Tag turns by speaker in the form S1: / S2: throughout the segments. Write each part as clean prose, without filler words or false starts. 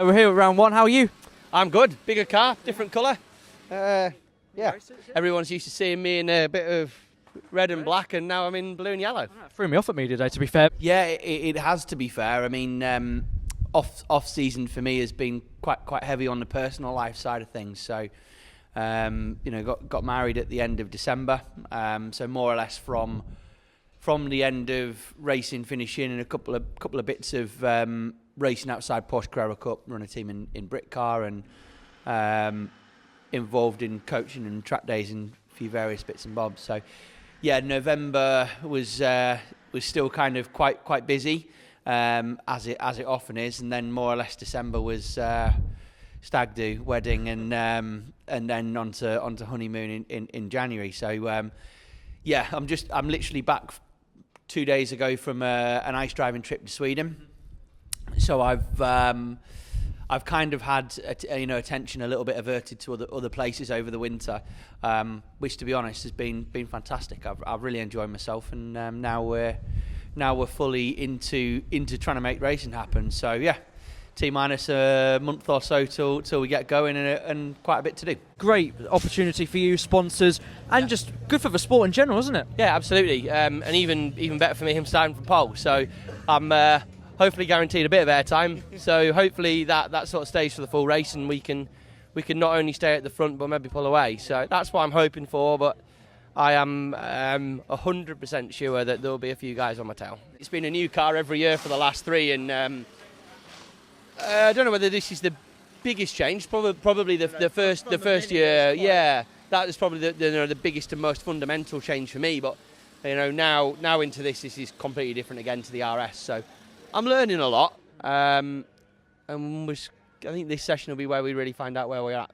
S1: We're here at round one. How are you?
S2: I'm good. Bigger car, different colour. Yeah. Everyone's used to seeing me in a bit of red and black, and now I'm in blue and yellow.
S1: It threw me off at media day, to be fair.
S3: Yeah, it has, to be fair. I mean, off season for me has been quite heavy on the personal life side of things. So, got married at the end of December. So more or less from the end of racing, finishing, and a couple of bits of racing outside Porsche Carrera Cup, run a team in Britcar, and involved in coaching and track days and a few various bits and bobs. So, yeah, November was still kind of quite busy, as it often is, and then more or less December was stag do, wedding, and then onto honeymoon in January. So, yeah, I'm literally back 2 days ago from an ice driving trip to Sweden. So I've kind of had attention a little bit averted to other places over the winter, which, to be honest, has been fantastic. I've really enjoyed myself, and now we're fully into trying to make racing happen. So yeah, T-minus a month or so till we get going, and quite a bit to do.
S1: Great opportunity for you, sponsors, and just good for the sport in general, isn't it?
S2: Yeah, absolutely. And even better for me, him starting from pole. So I'm hopefully guaranteed a bit of airtime. So hopefully that sort of stays for the full race, and we can not only stay at the front but maybe pull away. So that's what I'm hoping for. But I am 100% sure that there'll be a few guys on my tail. It's been a new car every year for the last 3, and I don't know whether this is the biggest change. Probably the first year. Yeah, that is probably the biggest and most fundamental change for me. But now into this is completely different again to the RS. So I'm learning a lot, and I think this session will be where we really find out where we're at.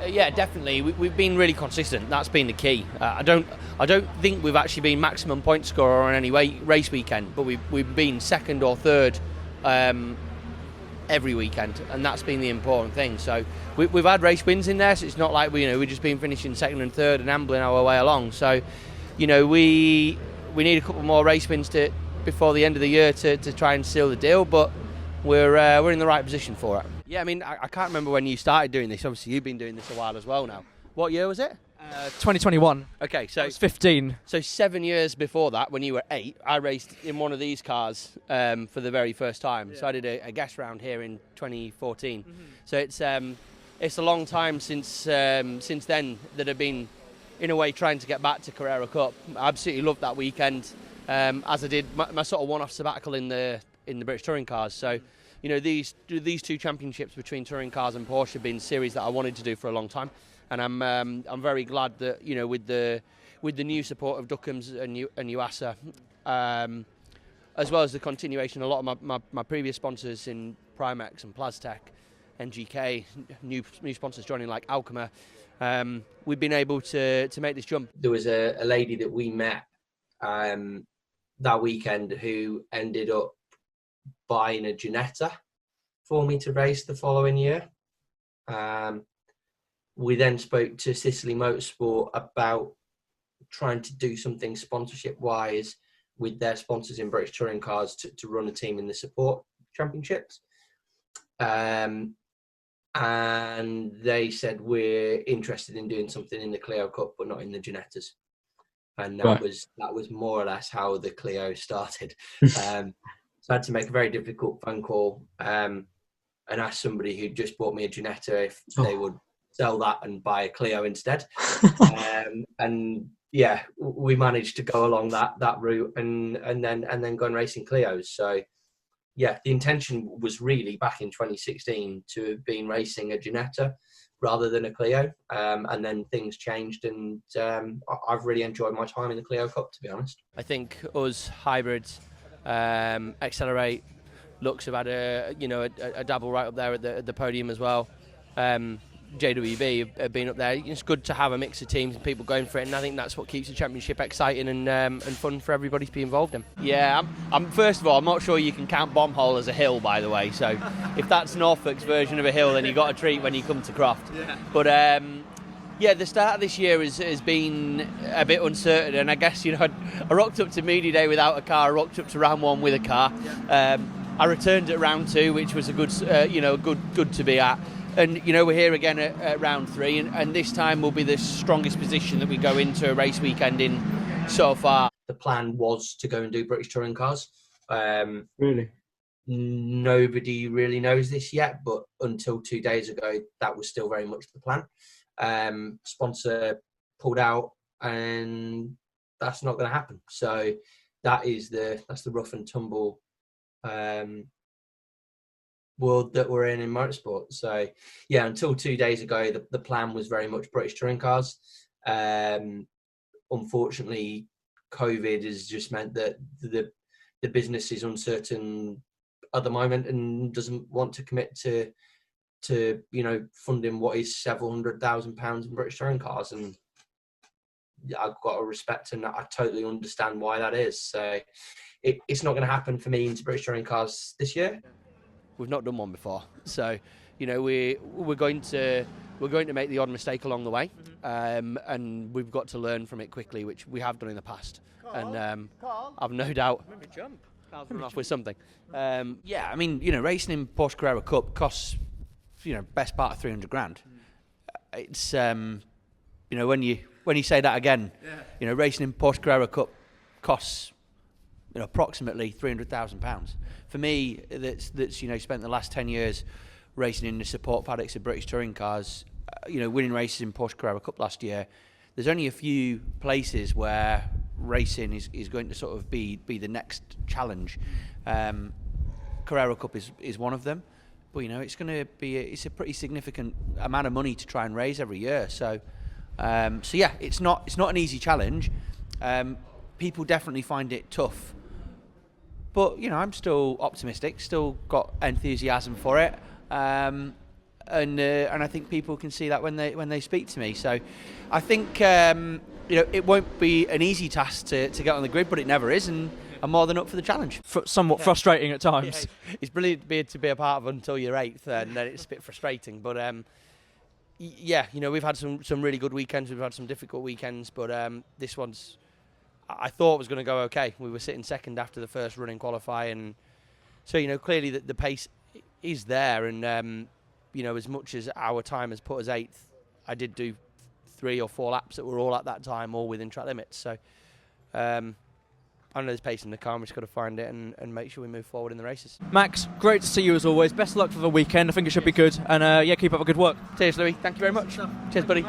S2: Yeah, definitely. We've been really consistent. That's been the key. I don't think we've actually been maximum point scorer on any race weekend, but we've been second or third every weekend, and that's been the important thing. So we've had race wins in there, so it's not like we've just been finishing second and third and ambling our way along. So we need a couple more race wins before the end of the year to try and seal the deal, but we're in the right position for it. Yeah, I mean, I can't remember when you started doing this. Obviously, you've been doing this a while as well now. What year was it?
S1: 2021.
S2: Okay, so
S1: I was 15.
S2: So 7 years before that, when you were 8, I raced in one of these cars for the very first time. Yeah. So I did a guest round here in 2014. Mm-hmm. So it's a long time since then that I've been, in a way, trying to get back to Carrera Cup. I absolutely loved that weekend, as I did my sort of one-off sabbatical in the British touring cars. So these 2 championships between touring cars and Porsche have been series that I wanted to do for a long time. And I'm very glad that with the new support of Duckham's and Yuasa, as well as the continuation, a lot of my previous sponsors in Primex and Plastech, NGK, new sponsors joining like Alchema, we've been able to make this jump.
S4: There was a lady that we met that weekend who ended up buying a Ginetta for me to race the following year. We then spoke to Sicily Motorsport about trying to do something sponsorship-wise with their sponsors in British touring cars to run a team in the support championships. And they said, we're interested in doing something in the Clio Cup, but not in the Ginettas. And that was more or less how the Clio started. So I had to make a very difficult phone call and ask somebody who just bought me a Ginetta if they would sell that and buy a Clio instead. And yeah, we managed to go along that route and then go and racing Clios. So yeah, the intention was really back in 2016 to have been racing a Ginetta rather than a Clio. And then things changed, and I've really enjoyed my time in the Clio Cup, to be honest.
S2: I think us hybrids, Accelerate, Lux have had a dabble right up there at the podium as well. JWB have been up there. It's good to have a mix of teams and people going for it, and I think that's what keeps the championship exciting and fun for everybody to be involved in. Yeah, I'm first of all, I'm not sure you can count Bombhole as a hill, by the way. So if that's Norfolk's version of a hill, then you've got a treat when you come to Croft. Yeah. But yeah, the start of this year has been a bit uncertain, and I guess I rocked up to media day without a car, I rocked up to round one with a car.
S3: I returned at round 2, which was a good, good to be at. And we're here again at round 3, and this time will be the strongest position that we go into a race weekend in so far.
S4: The plan was to go and do British touring cars.
S5: Really?
S4: Nobody really knows this yet, but until 2 days ago, that was still very much the plan. Sponsor pulled out, and that's not going to happen. So that's the rough and tumble world that we're in motorsport. So yeah, until 2 days ago, the plan was very much British touring cars. Unfortunately, COVID has just meant that the business is uncertain at the moment and doesn't want to commit to funding what is several £100,000 in British touring cars, and I've got a respect and I totally understand why that is. So it's not going to happen for me into British touring cars this year.
S3: We've not done one before, so we're going to make the odd mistake along the way, and we've got to learn from it quickly, which we have done in the past. And I've no doubt Carl's run off with something. Yeah, I mean, racing in Porsche Carrera Cup costs, best part of 300 grand. It's when you say that again, racing in Porsche Carrera Cup costs approximately £300,000. For me, that's spent the last 10 years racing in the support paddocks of British touring cars, winning races in Porsche Carrera Cup last year. There's only a few places where racing is going to sort of be the next challenge. Carrera Cup is one of them, but it's going to be it's a pretty significant amount of money to try and raise every year. So yeah, it's not an easy challenge. People definitely find it tough, but I'm still optimistic, still got enthusiasm for it, and I think people can see that when they speak to me. So I think it won't be an easy task to get on the grid, but it never is, and I'm more than up for the challenge.
S1: Somewhat frustrating at times.
S3: Yeah, it's brilliant to be a part of until you're 8th, and then it's a bit frustrating. But we've had some really good weekends. We've had some difficult weekends, but this one's, I thought was going to go okay. We were sitting second after the first run in qualifying, so clearly the pace is there, and as much as our time has put us 8th, I did do 3 or 4 laps that were all at that time, all within track limits. So I know there's pace in the car, and we've just got to find it and make sure we move forward in the races.
S1: Max, great to see you as always. Best of luck for the weekend. I think it should be good, and keep up the good work.
S3: Cheers, Louis. Thank you very much. Cheers, buddy.